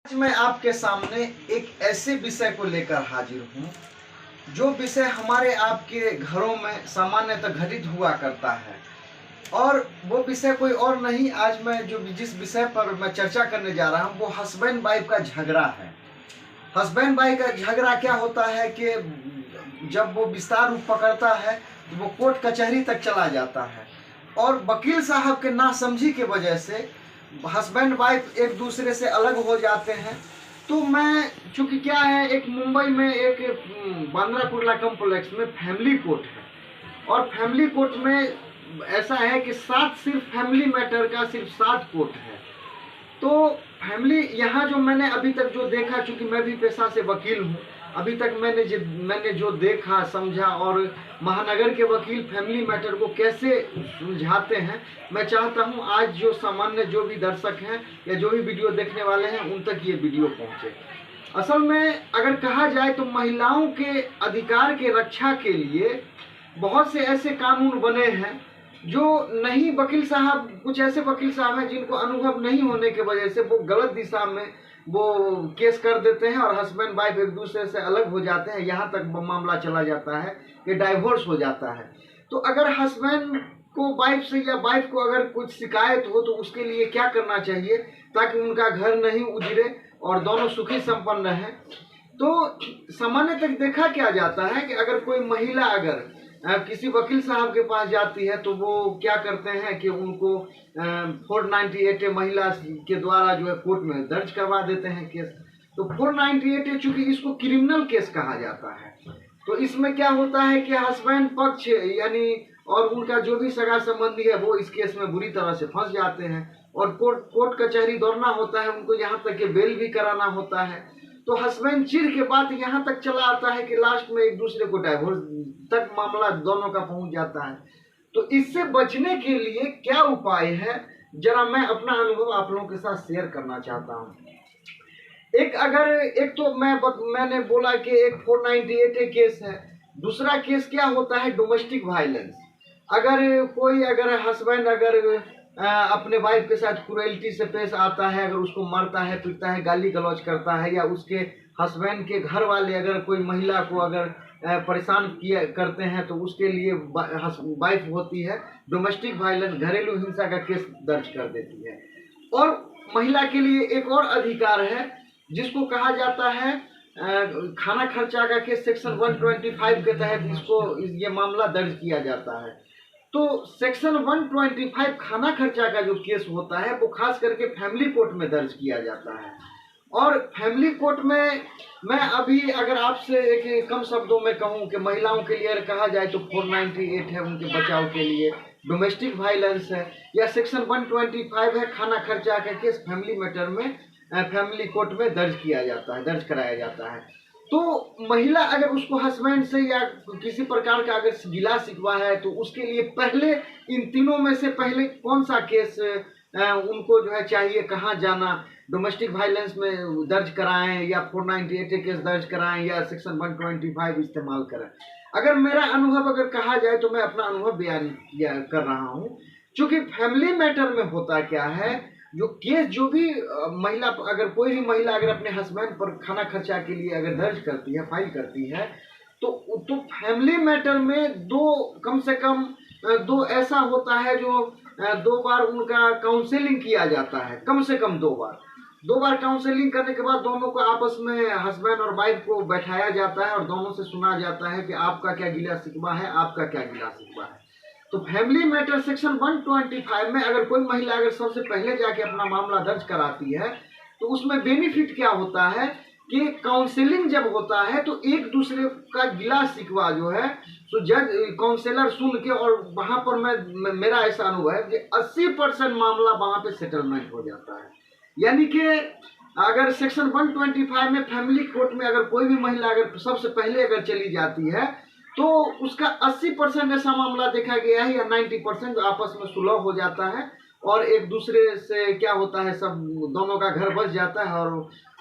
आज मैं आपके सामने एक ऐसे विषय को लेकर हाजिर हूँ जो विषय हमारे आपके घरों में सामान्यतः घटित हुआ करता है। और वो विषय कोई और नहीं, आज मैं जिस विषय पर मैं चर्चा करने जा रहा हूँ वो हस्बैंड वाइफ का झगड़ा है। हस्बैंड वाइफ का झगड़ा क्या होता है कि जब वो विस्तार रूप पकड़ता है तो वो कोर्ट कचहरी तक चला जाता है और वकील साहब के नासमझी की वजह से हस्बैंड वाइफ एक दूसरे से अलग हो जाते हैं। तो मैं चूंकि क्या है, एक मुंबई में एक बांद्रा कुर्ला कॉम्प्लेक्स में फैमिली कोर्ट है और फैमिली कोर्ट में ऐसा है कि सिर्फ फैमिली मैटर का सिर्फ 7 कोर्ट है। तो फैमिली यहाँ जो मैंने अभी तक जो देखा, चूंकि मैं भी पेशा से वकील हूँ, अभी तक मैंने जो देखा समझा और महानगर के वकील फैमिली मैटर को कैसे सुलझाते हैं, मैं चाहता हूं आज जो सामान्य जो भी दर्शक हैं या जो भी वीडियो देखने वाले हैं उन तक ये वीडियो पहुंचे। असल में अगर कहा जाए तो महिलाओं के अधिकार के रक्षा के लिए बहुत से ऐसे कानून बने हैं जो नहीं, वकील साहब कुछ ऐसे वकील साहब हैं जिनको अनुभव नहीं होने की वजह से वो गलत दिशा में वो केस कर देते हैं और हस्बैंड वाइफ एक दूसरे से अलग हो जाते हैं। यहाँ तक मामला चला जाता है कि डाइवोर्स हो जाता है। तो अगर हस्बैंड को वाइफ से या वाइफ को अगर कुछ शिकायत हो तो उसके लिए क्या करना चाहिए ताकि उनका घर नहीं उजड़े और दोनों सुखी संपन्न रहें। तो सामान्यतः देखा क्या जाता है कि अगर कोई महिला अगर किसी वकील साहब के पास जाती है तो वो क्या करते हैं कि उनको 498 महिला के द्वारा जो है कोर्ट में दर्ज करवा देते हैं केस। तो 498 चूंकि इसको क्रिमिनल केस कहा जाता है, तो इसमें क्या होता है कि हस्बैंड पक्ष यानी और उनका जो भी सगा संबंधी है वो इस केस में बुरी तरह से फंस जाते हैं और कोर्ट कचहरी दौड़ना होता है, उनको यहाँ तक कि बेल भी कराना होता है। तो हस्बैंड चिढ़ के बात यहाँ तक चला आता है कि लास्ट में एक दूसरे को डाइवोर्स तक मामला दोनों का पहुंच जाता है। तो इससे बचने के लिए क्या उपाय है, जरा मैं अपना अनुभव आप लोगों के साथ शेयर करना चाहता हूँ। एक तो मैंने बोला कि एक 498 केस है। दूसरा केस क्या होता है, डोमेस्टिक वायलेंस। अगर हस्बैंड अपने वाइफ के साथ क्रूएल्टी से पेश आता है, अगर उसको मारता है, पीटता है, गाली गलौज करता है, या उसके हस्बैंड के घर वाले अगर कोई महिला को अगर परेशान करते हैं तो उसके लिए वाइफ होती है डोमेस्टिक वायलेंस, घरेलू हिंसा का केस दर्ज कर देती है। और महिला के लिए एक और अधिकार है जिसको कहा जाता है खाना खर्चा का केस। सेक्शन 125 के तहत ये मामला दर्ज किया जाता है। तो सेक्शन 125 खाना खर्चा का जो केस होता है वो खास करके फैमिली कोर्ट में दर्ज किया जाता है। और फैमिली कोर्ट में मैं अभी अगर आपसे एक कम शब्दों में कहूं कि महिलाओं के लिए कहा जाए तो 498 है उनके बचाव के लिए, डोमेस्टिक वायलेंस है, या सेक्शन 125 है खाना खर्चा का केस फैमिली मैटर में फैमिली कोर्ट में दर्ज कराया जाता है। तो महिला अगर उसको हस्बैंड से या किसी प्रकार का अगर गिला शिकवा है तो उसके लिए पहले इन तीनों में से पहले कौन सा केस उनको जो है चाहिए, कहाँ जाना, डोमेस्टिक वायलेंस में दर्ज कराएं या 498 केस दर्ज कराएं या सेक्शन 125 इस्तेमाल करें। अगर मेरा अनुभव अगर कहा जाए तो मैं अपना अनुभव बयान कर रहा हूँ। चूंकि फैमिली मैटर में होता क्या है, जो केस जो भी महिला अगर कोई भी महिला अगर अपने हस्बैंड पर खाना खर्चा के लिए अगर दर्ज करती है, फाइल करती है, तो फैमिली मैटर में कम से कम दो ऐसा होता है जो 2 बार उनका काउंसलिंग किया जाता है, कम से कम 2 बार काउंसलिंग करने के बाद दोनों को आपस में हस्बैंड और वाइफ को बैठाया जाता है और दोनों से सुना जाता है कि आपका क्या गिला शिकवा है, आपका क्या गिला शिकवा है। तो फैमिली मैटर सेक्शन 125 में अगर कोई महिला अगर सबसे पहले जाके अपना मामला दर्ज कराती है तो उसमें बेनिफिट क्या होता है कि काउंसलिंग जब होता है तो एक दूसरे का गिला शिकवा जो है तो जज काउंसलर सुन के, और वहां पर मेरा ऐसा अनुभव है कि 80% मामला वहां पे सेटलमेंट हो जाता है। यानी कि अगर सेक्शन 125 में फैमिली कोर्ट में अगर कोई भी महिला अगर सबसे पहले अगर चली जाती है तो उसका 80% ऐसा मामला देखा गया है या 90% जो आपस में सुलह हो जाता है और एक दूसरे से क्या होता है, सब दोनों का घर बच जाता है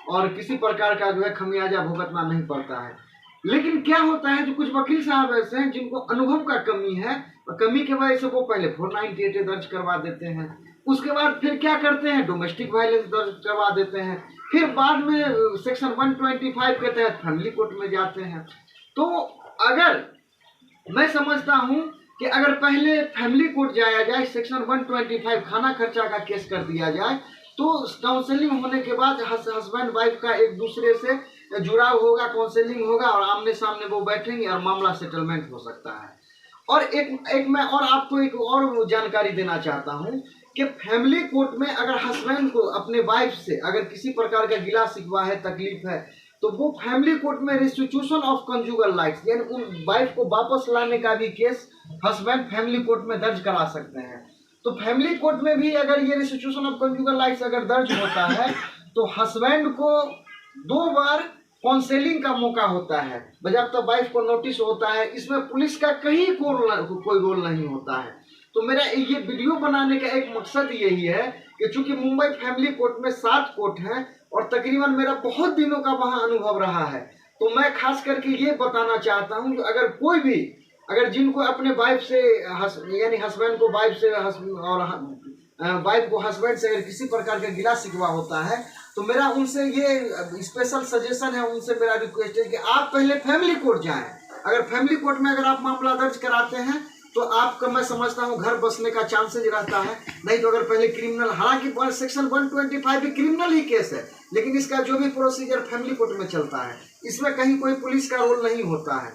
और किसी प्रकार का जो है खमियाजा भुगतना नहीं पड़ता है। लेकिन क्या होता है, जो कुछ वकील साहब ऐसे हैं जिनको अनुभव का कमी है, कमी की वजह से वो पहले 498 दर्ज करवा देते हैं, उसके बाद फिर क्या करते हैं, डोमेस्टिक वायलेंस दर्ज करवा देते हैं, फिर बाद में सेक्शन 125 के तहत फैमिली कोर्ट में जाते हैं। तो अगर मैं समझता हूं कि अगर पहले फैमिली कोर्ट जाया जाए, सेक्शन 125 खाना खर्चा का केस कर दिया जाए, तो काउंसलिंग होने के बाद हस्बैंड वाइफ का एक दूसरे से जुड़ाव होगा, काउंसलिंग होगा और आमने सामने वो बैठेंगे और मामला सेटलमेंट हो सकता है। और एक मैं और आपको एक और जानकारी देना चाहता हूं कि फैमिली कोर्ट में अगर हस्बैंड को अपने वाइफ से अगर किसी प्रकार का गिला शिकवा है, तकलीफ है, तो वो फैमिली कोर्ट में रिस्टिट्यूशन ऑफ कंजुगल राइट्स यानी उन वाइफ को वापस लाने का भी केस हस्बैंड फैमिली कोर्ट में दर्ज करा सकते हैं। तो फैमिली कोर्ट में भी अगर ये रिस्टिट्यूशन ऑफ कंजुगल राइट्स अगर दर्ज होता है तो हस्बैंड को 2 बार काउंसलिंग का मौका होता है, बजाबता वाइफ को नोटिस होता है। इसमें पुलिस का कहीं कोई रोल नहीं होता है। तो मेरा ये वीडियो बनाने का एक मकसद यही है कि चूंकि मुंबई फैमिली कोर्ट में 7 कोर्ट हैं और तकरीबन मेरा बहुत दिनों का वहां अनुभव रहा है, तो मैं खास करके ये बताना चाहता हूं कि अगर कोई भी अगर जिनको अपने वाइफ से यानी हस्बैंड को वाइफ से और वाइफ को हस्बैंड से अगर किसी प्रकार का गिला शिकवा होता है, तो मेरा उनसे ये स्पेशल सजेशन है, उनसे मेरा रिक्वेस्ट है कि आप पहले फैमिली कोर्ट जाएं। अगर फैमिली कोर्ट में अगर आप मामला दर्ज कराते हैं तो आपका मैं समझता हूं घर बसने का चांसेज रहता है। नहीं तो अगर पहले क्रिमिनल, हालांकि सेक्शन 125 भी क्रिमिनल ही केस है, लेकिन इसका जो भी प्रोसीजर फैमिली कोर्ट में चलता है, इसमें कहीं कोई पुलिस का रोल नहीं होता है।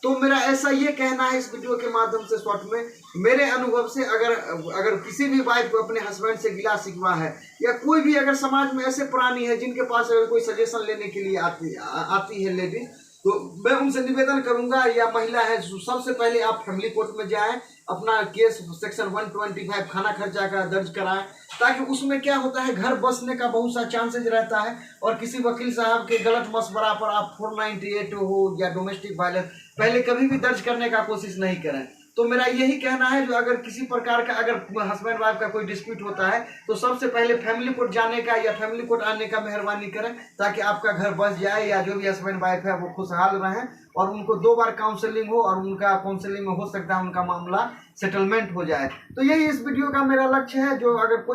तो मेरा ऐसा ये कहना है इस वीडियो के माध्यम से, शॉर्ट में मेरे अनुभव से, अगर किसी भी वाइफ को अपने हस्बैंड से गिला शिकवा है या कोई भी अगर समाज में ऐसे प्राणी है जिनके पास अगर कोई सजेशन लेने के लिए आती है लेडीज, तो मैं उनसे निवेदन करूंगा या महिला है, सबसे पहले आप फैमिली कोर्ट में जाएं, अपना केस सेक्शन 125 खाना खर्चा का दर्ज कराएं, ताकि उसमें क्या होता है घर बसने का बहुत सा चांसेज रहता है। और किसी वकील साहब के गलत मशवरा पर आप 498 हो या डोमेस्टिक वायलेंस पहले कभी भी दर्ज करने का कोशिश नहीं करें। तो मेरा यही कहना है जो अगर किसी प्रकार का अगर हस्बैंड वाइफ का कोई डिस्प्यूट होता है तो सबसे पहले फैमिली कोर्ट जाने का या फैमिली कोर्ट आने का मेहरबानी करें, ताकि आपका घर बस जाए या जो भी हस्बैंड वाइफ है वो खुशहाल रहें और उनको 2 बार काउंसलिंग हो और उनका काउंसलिंग में हो सकता है उनका मामला सेटलमेंट हो जाए। तो यही इस वीडियो का मेरा लक्ष्य है। जो अगर कोई